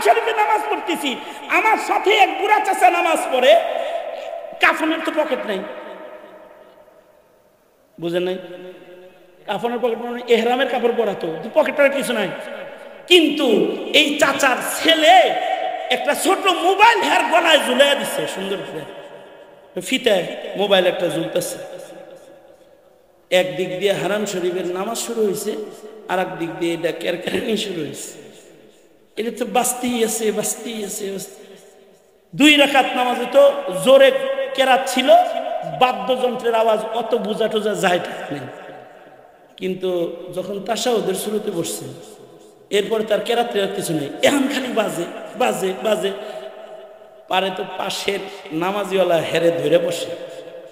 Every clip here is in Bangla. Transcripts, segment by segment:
শরীফে নামাজ পড়তেছি, আমার সাথে এক বুড়া চাচা নামাজ পড়ে, কাফনের তো পকেট নাই, বুঝেন নাই? কাফনের পকেট মানে এহরামের কাপড় পরা, তো পকেটের কিছু নাই। কিন্তু এই চাচার ছেলে একটা ছোট মোবাইল হের গলায় ঝুলাই দিচ্ছে, সুন্দর করে ফিতায় মোবাইল একটা ঝুলতেছে। একদিক দিয়ে হারাম শরীফের নামাজ শুরু হয়েছে, আর এক দিক দিয়ে এটা কেরকেরানি শুরু হয়েছে। এটা তো বাস্তেই আছে, বাস্তেই আছে। 2 রাকাত নামাজে তো জোরে কেরাত ছিল, বাদ্যযন্ত্রের আওয়াজ অত বোঝা টোজা যায় নেই। কিন্তু যখন তাশাহুদের শুরুতে বসছে, এরপরে তার কেরাত কিছু নেই, এখন খালি বাজে বাজে বাজে। পারে তো পাশের নামাজিওয়ালা হেরে ধরে বসে,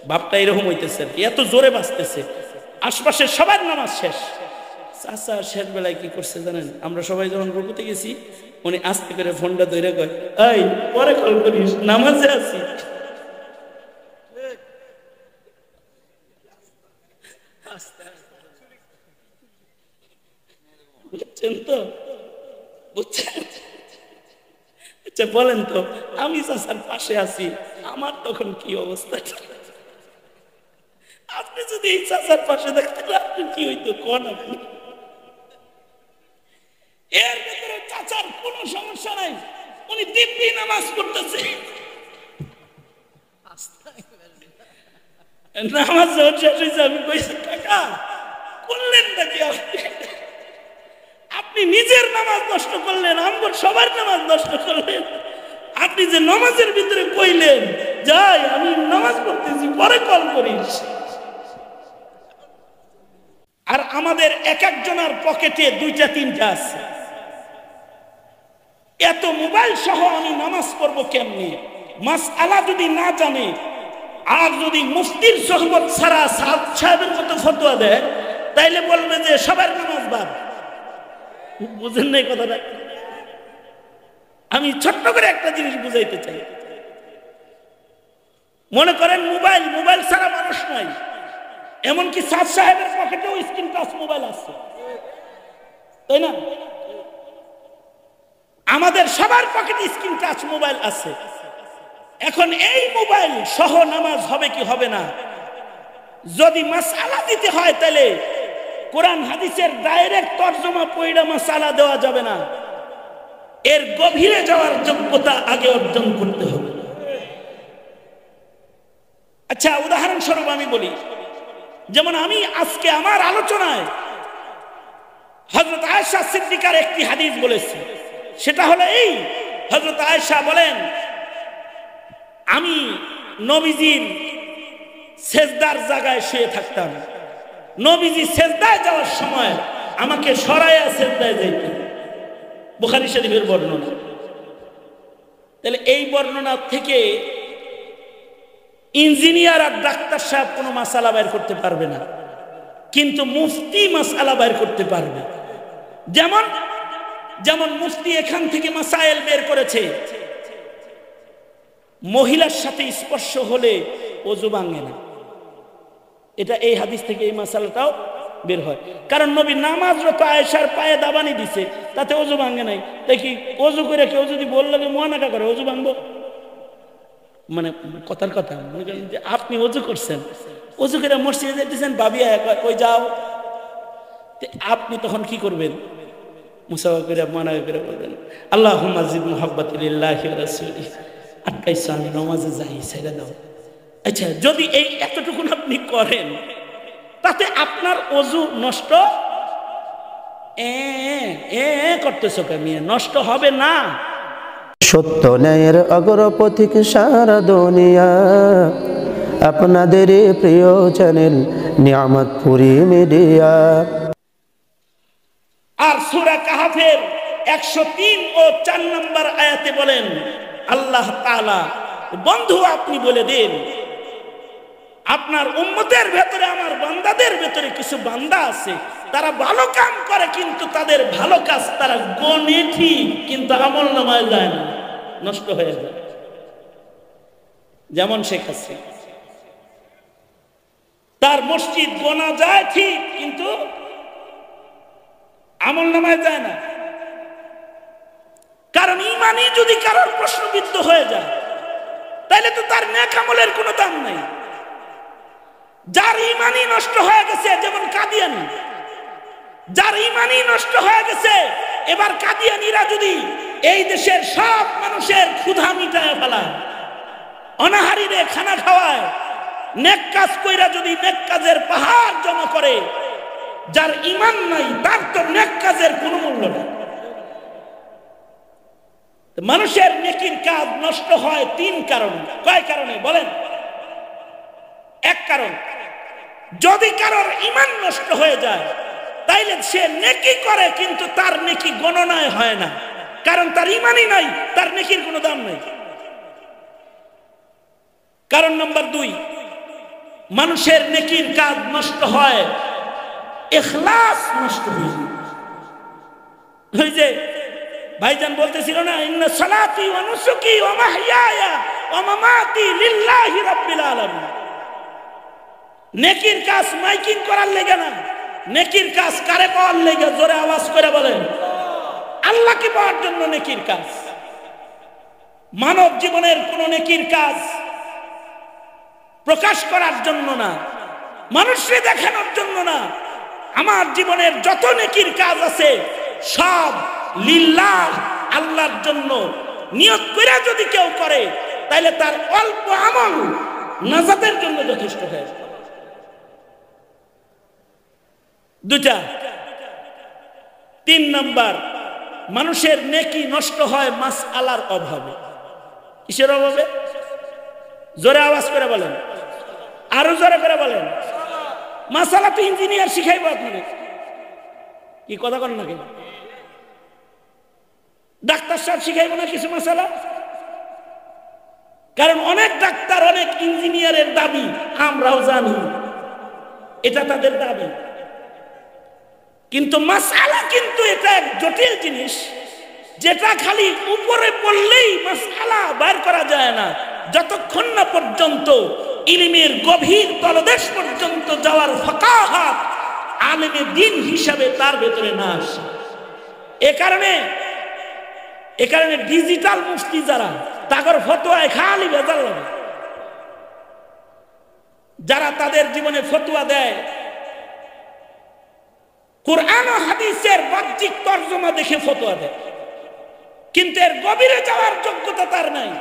ভাবটা এরকম হইতেছে আর কি, এত জোরে বাজতেছে। আশপাশের সবার নামাজ শেষ, চাচা শেষ বেলায় কি করছে জানেন? আমরা সবাই যখন রুকুতে গেছি, উনি আস্তে করে ফোনটা ধরে কয়, এই পরে কল করিস, নামাজে আছি। বুঝছেন তো? বুঝছেন? আচ্ছা বলেন তো, আমি চাচার পাশে আছি, আমার তখন কি অবস্থা? আপনি যদি এই চাচার পাশে দেখতেন, আপনি কি হইতো কোন? আপনি এর ভিতরে চাচার কোনো সমস্যা নাই, উনি দিব্যি নামাজ পড়তেছে। নামাজ যখন শেষ হয়েছে, আমি কইছি, কাকা করলেন নাকি আপনি? আপনি নিজের নামাজ নষ্ট করলেন, আমার সবার নামাজ নষ্ট করলেন। আপনি যে নামাজের ভিতরে কইলেন, যাই আমি নামাজ পড়তেছি, পরে কল করিস। আর আমাদের এক একজনের পকেটে 2টা 3টা আছে। এত মোবাইল সহ আমি নামাজ পড়বো কেমনি? মাসআলা যদি না জানে, আর যদি মুফতির সোহবত ছাড়া সাহেবের মতো ফতোয়া দেয়, তাইলে বলবে যে সবার নামাজ বাদ। বুঝেন নাই কথাটা? আমি ছোট্ট করে একটা জিনিস বুঝাইতে চাই। মনে করেন মোবাইল ছাড়া মানুষ নাই, এমনকি সাহেবের পকেটেও স্ক্রিন টাচ মোবাইল আছে, তাই না? আমাদের সবার পকেটে স্ক্রিন টাচ মোবাইল আছে। এখন এই মোবাইল সহ নামাজ হবে কি হবে না? যদি মাসআলা দিতে হয়, তাহলে কোরআন হাদিসের ডাইরেক্ট তরজমা পড়া মাসআলা দেওয়া যাবে না, এর গভীরে যাওয়ার যোগ্যতা আগে অর্জন করতে হবে। আচ্ছা উদাহরণস্বরূপ আমি বলি, যেমন আমি আজকে আমার আলোচনায় হযরত আয়েশা সিদ্দিকার একটি হাদিস বলেছি। সেটা হলো এই, হযরত আয়েশা বলেন, আমি নবীজির সেজদার জায়গায় শুয়ে থাকতাম, নবীজি সেজদায় যাওয়ার সময় আমাকে সরাইয়া সেজদায় যাইতেন। বুখারী শরীফের বর্ণনা। তাহলে এই বর্ণনা থেকে ইঞ্জিনিয়ার আর ডাক্তার সাহেব কোনো মাসালা বের করতে পারবে না, কিন্তু মুফতি মাসালা বের করতে পারবে। যেমন যেমন মুফতি এখান থেকে মাসাইল বের করেছে, মহিলার সাথে স্পর্শ হলে ওযু ভাঙে না। এটা এই হাদিস থেকে এই মাসালাটাও বের হয়। কারণ নবী নামাজরত আয়েশার পায়ে দাবানি দিছে, তাতে ওযু ভাঙে নাই। তাই কি ওযু করে কেউ যদি বলল যে মুয়ানাকা করে, ওযু ভাঙবো? মানে কথার কথা, মনে করেন যে আপনি ওযু করছেন, ওযু করে মসজিদে যেতেছেন, ভাবি কই যাও, আপনি তখন কি করবেন? মুসাফা করে মুয়ানাকা করে বলবেন, আল্লাহুম্মা জিদ মুহাব্বাতি লিল্লাহি ওয়া রাসূলিহি, আটকাইছো আমি নামাজে যাই, ছেড়ে দাও। আচ্ছা যদি এই এতটুকু আপনি করেন, তাতে আপনার ওযু নষ্ট করতেছো কেমন? নষ্ট হবে না। সত্য ন্যায়ের অগ্রপথিক সারা দুনিয়া, আপনাদের প্রিয় চ্যানেল নিয়ামতপুরী মিডিয়া। আর সূরা কাহফের 103 ও 4 নম্বর আয়াতে বলেন আল্লাহ তাআলা, বন্ধু আপনি বলে দিন, আপনার উম্মতের ভেতরে, আমার বান্দাদের ভেতরে কিছু বান্দা আছে, তারা ভালো কাম করে, কিন্তু তাদের ভালো কাজ তারা গণে ঠিক, কিন্তু আমলনামায় যায় না, নষ্ট হয়ে যায়। যেমন শেখ হাসিনা, তার মসজিদ গোনা যায় ঠিক, কিন্তু আমলনামায় যায় না। কারণ ইমানই যদি কারোর প্রশ্নবিদ্ধ হয়ে যায় তাহলে তো তার নেক আমলের কোনো দাম নাই। যার ইমানই নষ্ট হয়ে গেছে, যেমন কাদিয়ানি, যার ইমানই নষ্ট হয়ে গেছে, এবার কাদিয়ানিরা যদি এই দেশের সব মানুষের ক্ষুধা মিটায় ফেলায়, অনাহারীরে খানা খাওয়ায়, নেক কাজ কইরা যদি নেক কাজের পাহাড় জমা করে, যার ইমান নাই তার তো নেক কাজের কোনো মূল্য নেই। মানুষের নেকির কাজ নষ্ট হয় তিন কারণে। কয় কারণে বলেন? এক কারণ, যদি কারোর ইমান নষ্ট হয়ে যায় তাইলে সে নেকি করে কিন্তু তার নেকি গণনায় হয় না, কারণ তার ইমানই নাই, তার নেকির কোনো দাম নাই। কারণ নাম্বার দুই, মানুষের নেকির কাজ নষ্ট হয়, ইখলাস নষ্ট হয়ে যায়। ওই যে ভাইজান বলতেছিল না, ইন্না সালাতি ওয়া নুসুকি ওয়া মাহইয়ায়া ওয়া মামাতি লিল্লাহি রাব্বিল আলামিন। নেকির কাজ মাইকিং করার লেগে না, নেকির কাজ কারে পাওয়ার লেগে? জোরে আওয়াজ করে বলেন, আল্লাহকে পাওয়ার জন্য নেকির কাজ। মানব জীবনের কোন নেকির কাজ প্রকাশ করার জন্য না, মানুষকে দেখানোর জন্য না। আমার জীবনের যত নেকির কাজ আছে সব লিল্লাহ, আল্লাহর জন্য নিয়ত করে যদি কেউ করে তাহলে তার অল্প আমল নাজাতের জন্য যথেষ্ট হয়ে যায়। দুটা। তিন নাম্বার, মানুষের নেকি নষ্ট হয় মাসআলার অভাবে। কিসের অভাবে? জোরে আওয়াজ করে বলেন, আরো জোরে করে বলেন। মাসালা তো ইঞ্জিনিয়ার শিখাইবো আপনাদের, কি কথা করেন নাকি? ডাক্তার সাহেব শিখাইবো না কিছু মাসালা? কারণ অনেক ডাক্তার, অনেক ইঞ্জিনিয়ারের দাবি, আমরাও জানি এটা তাদের দাবি, কিন্তু মাসআলা কিন্তু এটা এক জটিল জিনিস, যেটা খালি উপরে পড়লেই মাসআলা বের করা যায় না, যতক্ষণ না পর্যন্ত ইলমের গভীর তলদেশ পর্যন্ত যাওয়ার ফাকাহাত আলেমে দ্বীন হিসাবে তার ভেতরে না আসে। এ কারণে ডিজিটাল মুফতি যারা, তাদের ফতোয়ায় খালি ভেজাল লাগে। যারা তাদের জীবনে ফতোয়া দেয় কুরআন ও হাদিসের বাহ্যিক তরজমা দেখে ফতোয়া দেয়, কিন্তু এর গভীরে যাওয়ার যোগ্যতা তার নাই।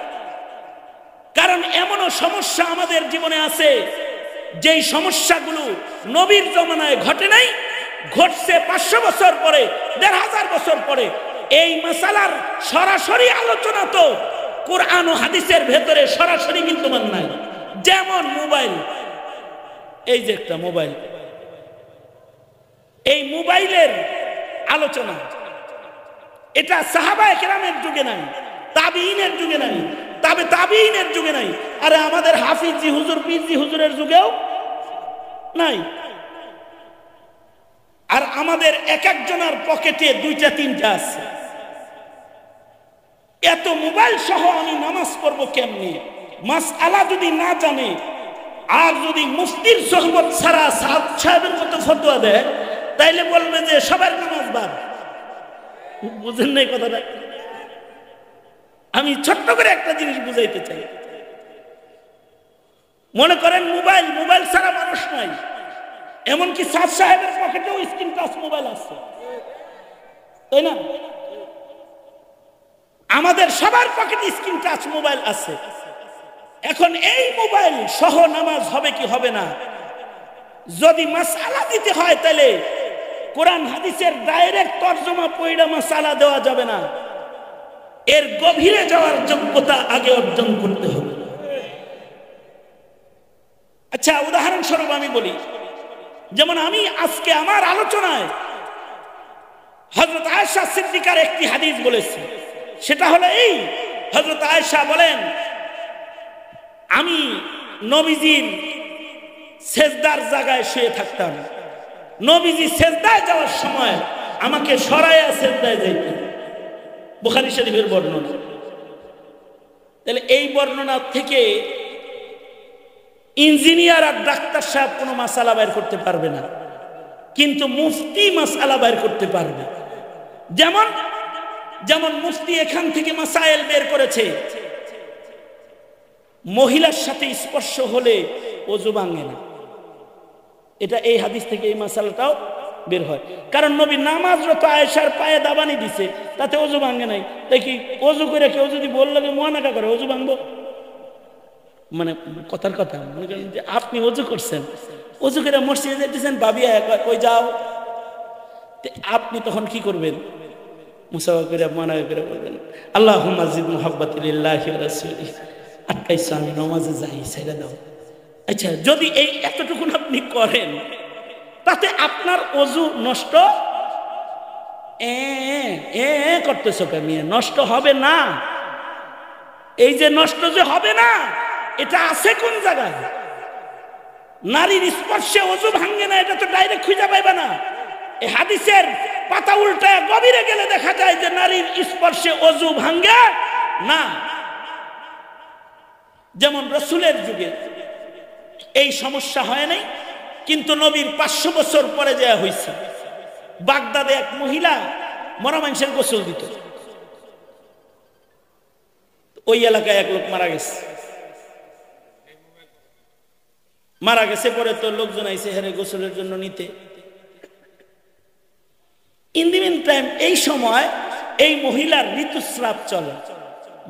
কারণ এমনও সমস্যা আমাদের জীবনে আছে যেই সমস্যাগুলো নবীর জমানায় ঘটে নাই, ঘটছে 500 বছর পরে, 1500 বছর পরে। এই মাসালার সরাসরি আলোচনা তো কুরআন ও হাদিসের ভেতরে সরাসরি বিদ্যমান নাই। যেমন মোবাইল, এই যে একটা মোবাইল, এই মোবাইলের আলোচনা এটা সাহাবায়ে কেরামের যুগে নাই, তাবিঈনের যুগে নাই, তাবিঈনের যুগে নাই, আরে আমাদের হাফিজি হুজুর, পীরজি হুজুরের যুগেও নাই। আর আমাদের এক একজনের পকেটে 2টা 3টা আছে। এত মোবাইল সহ আমি নামাজ পড়বো কেমনে? মাসআলা যদি না জানে, আর যদি মুফতির সোহবত ছাড়া সাহেবের মতো ফতোয়া দেয়, তাইলে বলবে যে সবার নামাজ বাদ। বুঝেন নাই কথাটা? আমি ছোট্ট করে একটা জিনিস বুঝাইতে চাই। মনে করেন মোবাইল ছাড়া মানুষ নাই, এমনকি সাদ সাহেবের পকেটেও স্ক্রিন টাচ মোবাইল আছে, তাই না? আমাদের সবার পকেটে স্ক্রিন টাচ মোবাইল আছে। এখন এই মোবাইল সহ নামাজ হবে কি হবে না? যদি মাসআলা দিতে হয় তাহলে কোরআন হাদিসের ডাইরেক্ট তরজমা পড়া মাসআলা দেওয়া যাবে না, এর গভীরে যাওয়ার যোগ্যতা আগে অর্জন করতে হবে। আচ্ছা, উদাহরণস্বরূপ আমি বলি, যেমন আমি আজকে আমার আলোচনায় হযরত আয়েশা সিদ্দিকার একটি হাদিস বলেছি, সেটা হলো এই, হযরত আয়েশা বলেন, আমি নবীজির সেজদার জায়গায় শুয়ে থাকতাম, নবীজি সেজদায় যাওয়ার সময় আমাকে সরাইয়া সেজদায় যাইতেন। বুখারী শরীফের বর্ণনা। তাহলে এই বর্ণনা থেকে ইঞ্জিনিয়ার আর ডাক্তার সাহেব কোনো মাসআলা বের করতে পারবে না, কিন্তু মুফতি মাসআলা বের করতে পারবে। যেমন যেমন মুফতি এখান থেকে মাসাইল বের করেছে, মহিলার সাথে স্পর্শ হলে ওযু ভাঙে না। এটা এই হাদিস থেকে এই মাসালাটাও বের হয়। কারণ নবী নামাজরত আয়েশার পায়ে দাবানি দিছে, তাতে ওযু ভাঙে নাই। তাই কি ওযু করে কেউ যদি বললো যে মুয়ানাকা করে ওযু ভাঙবো? মানে কথার কথা, মনে করেন যে আপনি ওযু করছেন, ওযু করে মসজিদে যেতেছেন, ভাবি কই যাও, আপনি তখন কি করবেন? মুসাফা করে মুয়ানাকা করে বলবেন আল্লাহুম্মা জিদ মুহাব্বাতি লিল্লাহি ওয়া রাসূলিহি, আটকাইছো আমি নামাজে যাই, ছেড়ে দাও। আচ্ছা, যদি এই এতটুকু আপনি করেন, তাতে আপনার ওযু নষ্ট করতেছো কেন? নষ্ট হবে না। এই যে নষ্ট যে হবে না, এটা আছে কোন জায়গায়? নারীর স্পর্শে ওযু ভাঙে না, এটা তো ডাইরেক্ট খুঁজে পাইবে না। এই হাদিসের পাতা উল্টায় গভীরে গেলে দেখা যায় যে নারীর স্পর্শে ওযু ভাঙে না। যেমন রাসূলের যুগে এই সমস্যা হয় নাই, কিন্তু নবীর 500 বছর পরে যা হয়েছে, বাগদাদে এক মহিলা মরা মানুষের গোসল দিত। ওই এলাকায় এক লোক মারা গেছে। মারা গেছে পরে তো লোকজন আইছে হেরে গোসলের জন্য নিতে। ইন দি মিন টাইম এই সময় এই মহিলার ঋতুস্রাব চলে,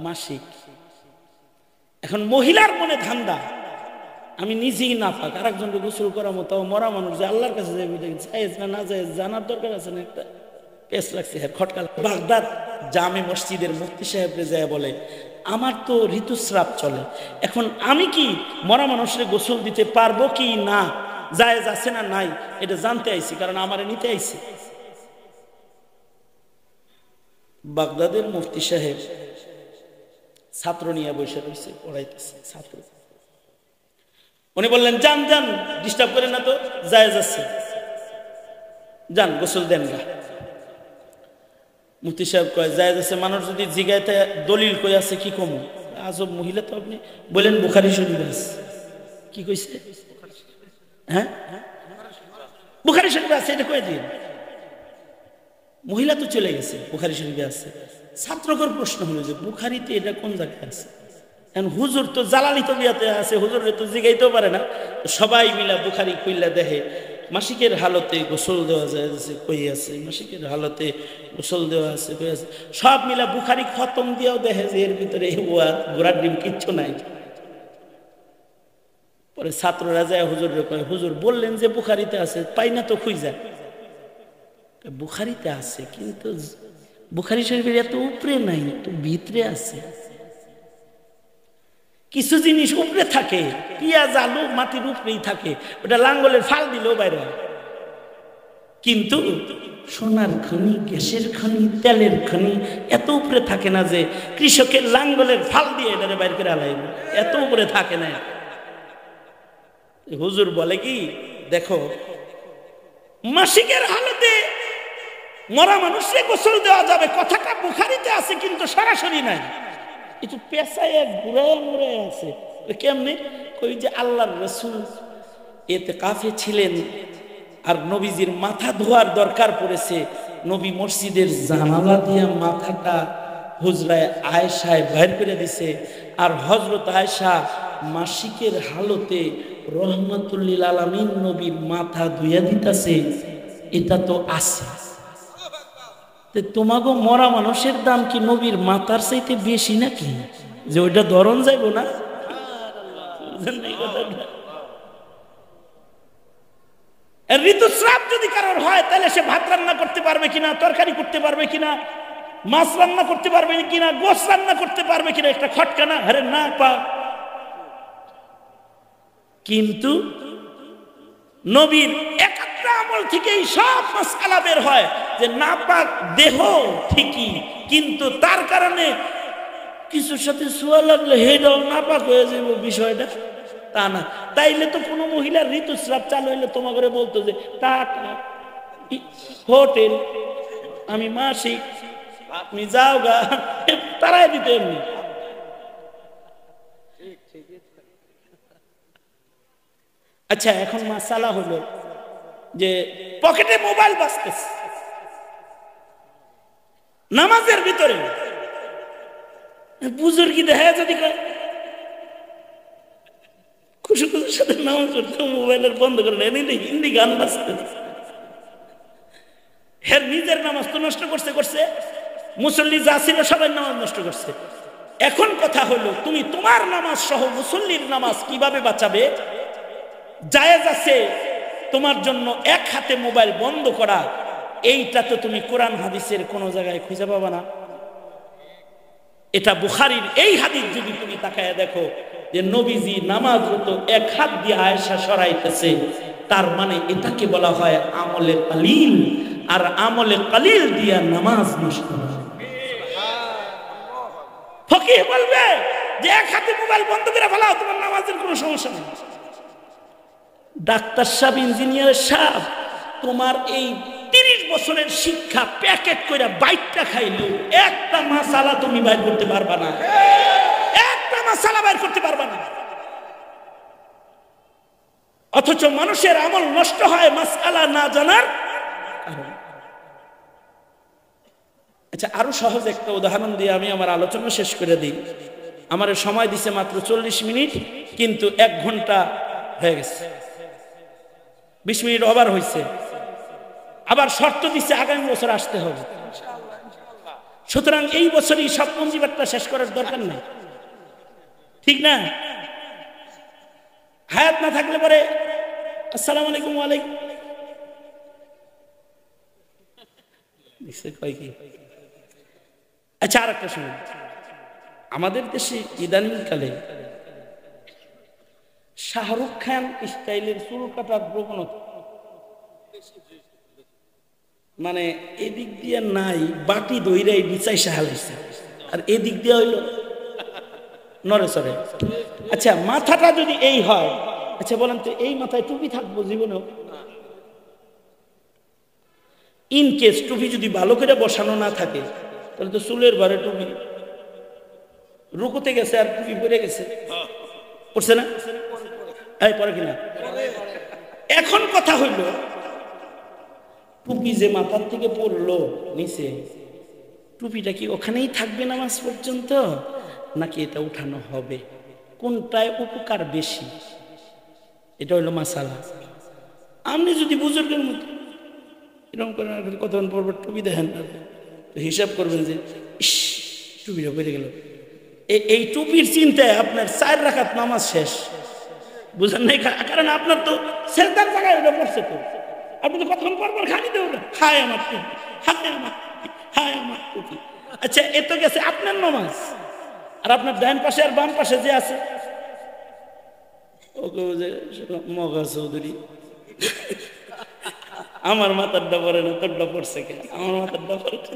মাসিক। এখন মহিলার মনে ধান্দা, আমি নিজেই নাপাক, আর একজনকে গোসল করার মতো মরা মানুষ যে আল্লাহর কাছে যাবে, জায়েজ না না জায়েজ জানার দরকার আছে না? একটা পেস লাগছে, হ্যাঁ খটকা। বাগদাদ জামে মসজিদের মুফতি সাহেবরে যায় বলে, আমার তো ঋতুস্রাব চলে, এখন আমি কি মরা মানুষের গোসল দিতে পারবো কি না, জায়েজ আছে না নাই, এটা জানতে আইছি, কারণ আমারে নিতে আইছি। বাগদাদের মুফতি সাহেব ছাত্র নিয়ে বসে রয়েছে, পড়াইতেছে ছাত্র। উনি বললেন যান যান, ডিস্টার্ব করেন না তো, জায়েজ আছে, যান গোসল দেন না। মুফতি সাহেব কয় জায়েজ আছে, মানুষ যদি জিগাইতে দলিল কই আছে কি কম? আজব মহিলা তো আপনি। বলেন বুখারী শরীফে আছে। কি কইছে? হ্যাঁ বুখারী শরীফে আছে, এটা কই দিন। মহিলা তো চলে গেছে, বুখারী শরীফে আছে। ছাত্রকর প্রশ্ন হলো যে বুখারীতে এটা কোন জায়গায় আছে? এখন হুজুর তো জালালি তবিয়াতে আছে, হুজুরে তো জিগাইতেও পারে না। সবাই মিলা বুখারী খুইলা দেখে, মাসিকের হালতে গোসল দেওয়া যায় কই আছে, মাসিকের হালতে গোসল দেওয়া আছে কই আছে। সব মিলা বুখারী খতম দিয়েও দেখে যে এর ভিতরে ঘোড়ার ডিম কিচ্ছু নাই। পরে ছাত্ররা যায় হুজুরে কয়, হুজুর বললেন যে বুখারীতে আছে, পাই না তো খুঁজা। বুখারীতে আছে, কিন্তু বুখারী শরীফের এত উপরে নাই, একটু ভিতরে আছে। কিছু জিনিস উপরে থাকে, পেঁয়াজ আলু মাটির উপরেই থাকে, ওটা লাঙ্গলের ফাল দিলেও বাইরে হয়। কিন্তু সোনার খনি, গ্যাসের খনি, তেলের খনি এত উপরে থাকে না যে কৃষকের লাঙ্গলের ফাল দিয়ে এটারে বাইর করে আলাইব, এত উপরে থাকে না। হুজুর বলে কি, দেখো মাসিকের হালতে মরা মানুষকে গোসল দেওয়া যাবে, কথাটা বুখারীতে আছে কিন্তু সরাসরি নাই, একটু পেশায় ঘুরে ঘুরে আছে। কেমনে? কই যে আল্লাহর রাসূল ইতিকাফে ছিলেন, আর নবীজির মাথা ধোয়ার দরকার পড়েছে, নবী মসজিদের জানালা দিয়ে মাথাটা হুজরায় আয়েশায় বাইর করে দিছে, আর হযরত আয়েশা মাসিকের হালতে রহমাতুল লিল আলামিন নবীর মাথা ধুইয়া দিতেছে। এটা তো আছে। তোমাগো মরা মানুষের দাম কি নবীর মাথার চাইতে বেশি নাকি, যে ওইটা ধরন যাইব না? ঋতুস্রাব যদি কারোর হয়, তাহলে সে ভাত রান্না করতে পারবে কিনা, তরকারি করতে পারবে কিনা, মাছ রান্না করতে পারবে কিনা, গোশ রান্না করতে পারবে কিনা, একটা খটকা না? আরে না পা। কিন্তু নবীর একাত্রা আমল থেকেই সব মাসআলা বের হয় যে নাপাক দেহ ঠিকই, কিন্তু তার কারণে কিছুর সাথে ছোঁয়া লাগলে হেটাও নাপাক হয়ে যাবে, বিষয়টা তা না। তাইলে তো কোনো মহিলার ঋতুস্রাব চালু হইলে তোমার ঘরে বলতো যে টাটা হোটেল, আমি মাসিক, আপনি যাও গা, তারাই দিতে এমনি। আচ্ছা, এখন মাসালা হলো যে পকেটে মোবাইল বাজতেছে, নামাজের ভিতরে বুজুর্গি দেখা যদি খুশি খুশির সাথে নামাজ পড়তে মোবাইলের বন্ধ করে হিন্দি গান বাজতে হের নিজের নামাজ তো নষ্ট করছে মুসল্লি যা ছিল সবাই নামাজ নষ্ট করছে। এখন কথা হলো তুমি তোমার নামাজ সহ মুসল্লির নামাজ কিভাবে বাঁচাবে? জায়েজ আছে তোমার জন্য এক হাতে মোবাইল বন্ধ করা, এইটা তো তুমি কোরআন হাদিসের কোন জায়গায় খুঁজে পাবা না। এটা বুখারীর এই হাদিস যদি তুমি তাকায় দেখো যে নবীজি নামাজরত এক হাত দিয়ে আয়েশা সরাইতেছে, তার মানে এটাকে বলা হয় আমলে কালিল, আর আমলে কালিল দিয়া নামাজ নষ্ট হয়। ফকিহ বলবে যে এক হাতে মোবাইল বন্ধ করে ফেলাও, তোমার নামাজের কোনো সমস্যা নেই। ডাক্তার সাহেব, ইঞ্জিনিয়ার সাহেব, তোমার এই 30 বছরের শিক্ষা প্যাকেট করে বাইকটা খাইলেও একটা মাসালা তুমি বাইর করতে পারবা না, একটা মাসালা বাইর করতে পারবা না। অথচ মানুষের আমল নষ্ট হয় মাসআলা না জানার কারণে। আচ্ছা, আরো সহজ একটা উদাহরণ দিয়ে আমি আমার আলোচনা শেষ করে দিই। আমার সময় দিছে মাত্র 40 মিনিট, কিন্তু 1 ঘন্টা হয়ে গেছে, 20 মিনিট ওভার হয়েছে। আবার শর্ত দিচ্ছে আগামী বছর আসতে হবে। সুতরাং এই বছরই সব পঞ্জিবারটা শেষ করার দরকার নেই, ঠিক না? হায়াত না থাকলে পরে আসসালামু আলাইকুম ওয়ালাইকুম কি। আচ্ছা, আর একটা শুনুন, আমাদের দেশে ইদানিংকালে শাহরুখ খান স্টাইলের চুল কাটার প্রবণতা, মানে এদিক দিয়ে নাই বাটি দইরাই বিচাই সাহালাইছে, আর এদিক দিয়ে হইল নরে সরে। আচ্ছা, মাথাটা যদি এই হয়, আচ্ছা বলেন তো এই মাথায় টুপি থাকবো জীবনেও? ইন কেস টুপি যদি ভালো করে বসানো না থাকে, তাহলে তো চুলের ভরে টুপি রুকুতে গেছে আর টুপি পরে গেছে, পড়ছে না? এই পরে কিনা? এখন কথা হইল, টুপি যে মাথার থেকে পড়লো নিচে, টুপিটা কি ওখানেই থাকবে নামাজ পর্যন্ত, নাকি এটা উঠানো হবে? কোনটায় উপকার বেশি? এটা হইলো মাসালা। আপনি যদি বুজুর্গের মতো এরকম করে কতক্ষণ পরপর টুপি দেখেন, তো হিসাব করবেন যে ইস টুপিটা বেড়ে গেল, এই টুপির চিন্তায় আপনার 4 রাকাত নামাজ শেষ, বুঝেন নাই? কারণ আপনার তো সেজদার জায়গায় ওটা পড়ছে, তো আপনি তো কতক্ষণ পরপর খালি দেবেন, হায় আমার টুপি, হায় আমার টুপি, হায় আমার টুপি। আচ্ছা, এ তো গেছে আপনার নামাজ, আর আপনার ডান পাশে আর বাম পাশে যে আছে ওকে যে মগা চৌধুরী, আমার মাথারটা পরে না তোরটা পড়ছে কে, আমার মাথারটা পড়ছে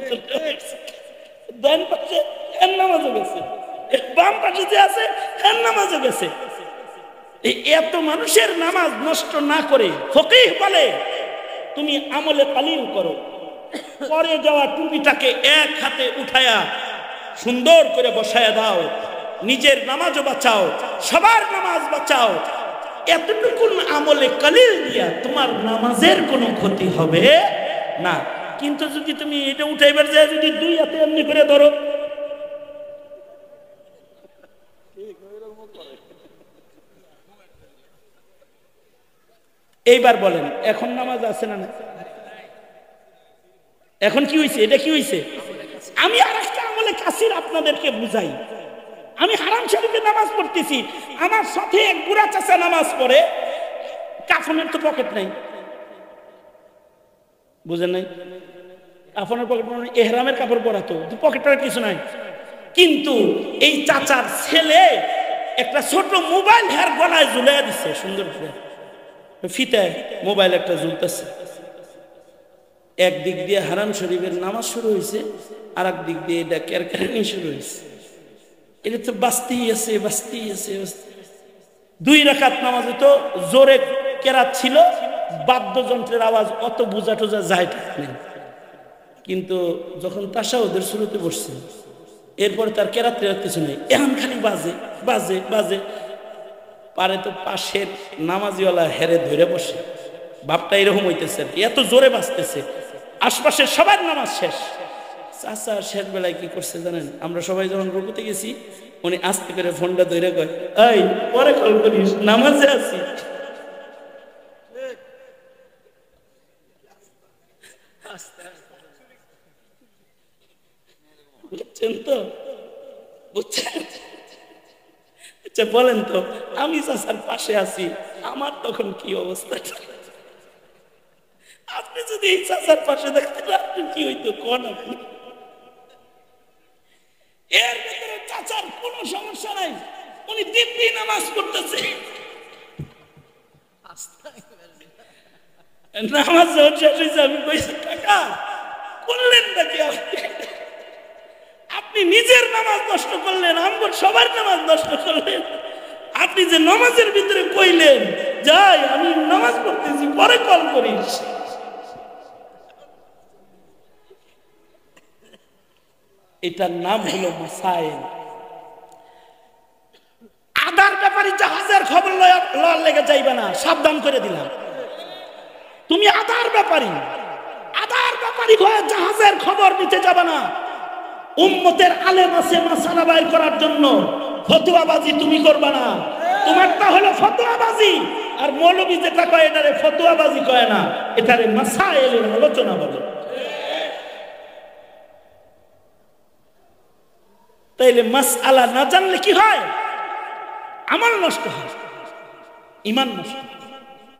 ডান পাশে এর নামাজও গেছে, বাম পাশে যে আছে এর নামাজও গেছে। এত মানুষের নামাজ নষ্ট না করে ফকিহ বলে তুমি আমলে কালিল করো, পরে যাওয়া টুপিটাকে এক হাতে উঠায়া সুন্দর করে বসায়া দাও, নিজের নামাজও বাঁচাও, সবার নামাজ বাঁচাও। এতটুকু আমলে কালিল দিয়া তোমার নামাজের কোনো ক্ষতি হবে না। কিন্তু যদি তুমি এটা উঠাইবার যায়, যদি 2 হাতে এমনি করে ধরো, এইবার বলেন এখন নামাজ আছে না? এখন কি হয়েছে? এটা কি হয়েছে? আমি আরেকটা আমলে কাসির আপনাদেরকে বুঝাই। আমি হারাম শরীফে নামাজ পড়তেছি, আমার সাথে এক বুড়া চাচা নামাজ পড়ে, কাফনের তো পকেট নাই, বুঝেন নাই? কাফনের পকেট মানে এহরামের কাপড় পরা, তো পকেট কিছু নাই। কিন্তু এই চাচার ছেলে একটা ছোট মোবাইল হের গলায় ঝুলিয়ে দিচ্ছে, সুন্দর করে ফিতায় মোবাইল একটা ঝুলতেছে। একদিক দিয়ে হারাম শরীফের নামাজ শুরু হয়েছে, আর এক দিক দিয়ে এটা কেরকেরানি শুরু হয়েছে। এটা তো বাস্তেই আছে, বাস্তেই আছে। 2 রাকাত নামাজে তো জোরে কেরাত ছিল, বাদ্যযন্ত্রের আওয়াজ অত বোঝা টোজা যায় নেই। কিন্তু যখন তাশাহুদের শুরুতে বসছে, এরপরে তার কেরাত টেরাত কিছু নেই, এখন খালি বাজে বাজে বাজে। পারে তো পাশের নামাজিওয়ালা হেরে ধরে বসে, ভাবটা এরকম হইতেছে, এত জোরে বাজতেছে, আশপাশের সবার নামাজ শেষ, চাচা শেষ বেলায় কি করছে জানেন? আমরা সবাই যখন রুকুতে গেছি, উনি আস্তে করে ফোনটা ধরে কয়, এই পরে কল করিস, নামাজে আছি। বুঝছেন তো? বুঝছেন? আচ্ছা বলেন তো, আমি চাচার পাশে আছি, আমার তখন কি অবস্থা? আপনি যদি এই চাচার পাশে দেখতেন, আপনি কি হইতো কোন? আপনি এর ভিতরে চাচার কোনো সমস্যা নাই, উনি দিব্যি নামাজ পড়তেছে। নামাজ যখন শেষ হয়েছে, আমি কইছি, কাকা করলেন নাকি আপনি? আপনি নিজের নামাজ নষ্ট করলেন, আমার সবার নামাজ নষ্ট করলেন। আপনি যে নামাজের ভিতরে কইলেন, যাই আমি নামাজ পড়তেছি, পরে কল করিস। এটার নাম হলো মাসাইল। আদার ব্যাপারে জাহাজের খবর লওয়ার লেগে যাইবে না, সাবধান করে দিলাম। তুমি আদার ব্যাপারী হয়ে জাহাজের খবর নিতে যাবে না। উম্মতের আলেম আছে মাসালা বাইর করার জন্য, ফতোয়াবাজি তুমি করবে না। তোমারটা হলো ফতোয়াবাজি, আর মৌলবী যেটা কয় এটারে ফতোয়াবাজি কয় না, এটারে মাসাইলের আলোচনা বলে। তাইলে মাসআলা না জানলে কি হয়? আমল নষ্ট হয়, ঈমান নষ্ট হয়।